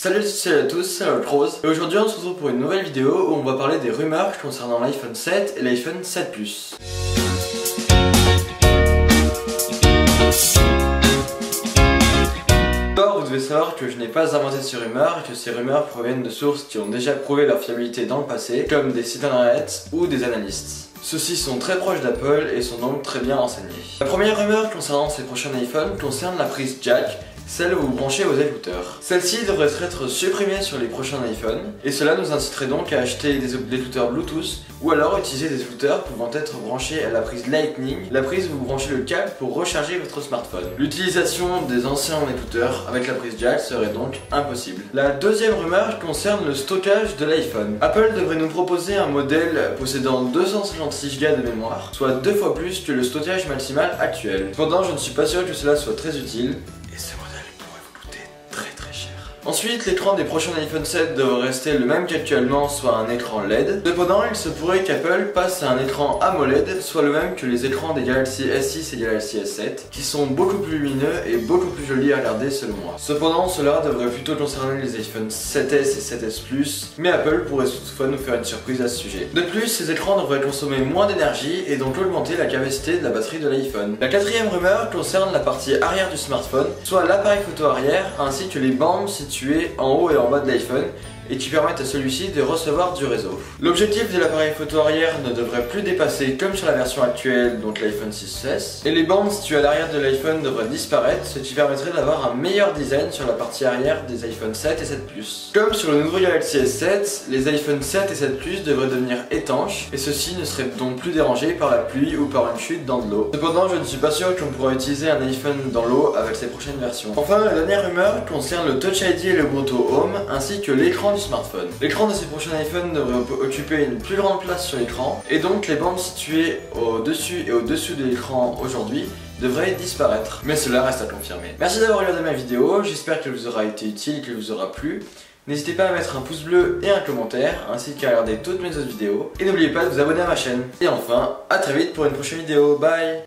Salut à tous, c'est Rose et aujourd'hui on se retrouve pour une nouvelle vidéo où on va parler des rumeurs concernant l'iPhone 7 et l'iPhone 7 Plus. D'abord, vous devez savoir que je n'ai pas inventé ces rumeurs et que ces rumeurs proviennent de sources qui ont déjà prouvé leur fiabilité dans le passé, comme des sites internet ou des analystes. Ceux-ci sont très proches d'Apple et sont donc très bien renseignés. La première rumeur concernant ces prochains iPhones concerne la prise jack, celle où vous branchez vos écouteurs. Celle-ci devrait être supprimée sur les prochains iPhones, et cela nous inciterait donc à acheter des écouteurs Bluetooth, ou alors utiliser des écouteurs pouvant être branchés à la prise Lightning, la prise où vous branchez le câble pour recharger votre smartphone. L'utilisation des anciens écouteurs avec la prise jack serait donc impossible. La deuxième rumeur concerne le stockage de l'iPhone. Apple devrait nous proposer un modèle possédant 256 Go de mémoire, soit 2 fois plus que le stockage maximal actuel. Cependant, je ne suis pas sûr que cela soit très utile, et ce modèle pourrait vous coûter très cher. Ensuite, l'écran des prochains iPhone 7 devrait rester le même qu'actuellement, soit un écran LED. Cependant, il se pourrait qu'Apple passe à un écran AMOLED, soit le même que les écrans des Galaxy S6 et Galaxy S7, qui sont beaucoup plus lumineux et beaucoup plus jolis à regarder selon moi. Cependant, cela devrait plutôt concerner les iPhone 7S et 7S Plus, mais Apple pourrait toutefois nous faire une surprise à ce sujet. De plus, ces écrans devraient consommer moins d'énergie et donc augmenter la capacité de la batterie de l'iPhone. La quatrième rumeur concerne la partie arrière du smartphone, soit l'appareil photo arrière ainsi que les bandes situées en haut et en bas de l'iPhone et qui permettent à celui-ci de recevoir du réseau. L'objectif de l'appareil photo arrière ne devrait plus dépasser comme sur la version actuelle, donc l'iPhone 6S, et les bandes situées à l'arrière de l'iPhone devraient disparaître, ce qui permettrait d'avoir un meilleur design sur la partie arrière des iPhone 7 et 7 Plus. Comme sur le nouveau Galaxy S7, les iPhone 7 et 7 Plus devraient devenir étanches, et ceux-ci ne seraient donc plus dérangés par la pluie ou par une chute dans de l'eau. Cependant, je ne suis pas sûr qu'on pourra utiliser un iPhone dans l'eau avec ces prochaines versions. Enfin, la dernière rumeur concerne le Touch ID et le Bluetooth Home, ainsi que l'écran du smartphone. L'écran de ces prochains iPhones devrait occuper une plus grande place sur l'écran, et donc les bandes situées au-dessus et au-dessous de l'écran aujourd'hui devraient disparaître. Mais cela reste à confirmer. Merci d'avoir regardé ma vidéo, j'espère qu'elle vous aura été utile et qu'elle vous aura plu. N'hésitez pas à mettre un pouce bleu et un commentaire, ainsi qu'à regarder toutes mes autres vidéos. Et n'oubliez pas de vous abonner à ma chaîne. Et enfin, à très vite pour une prochaine vidéo. Bye!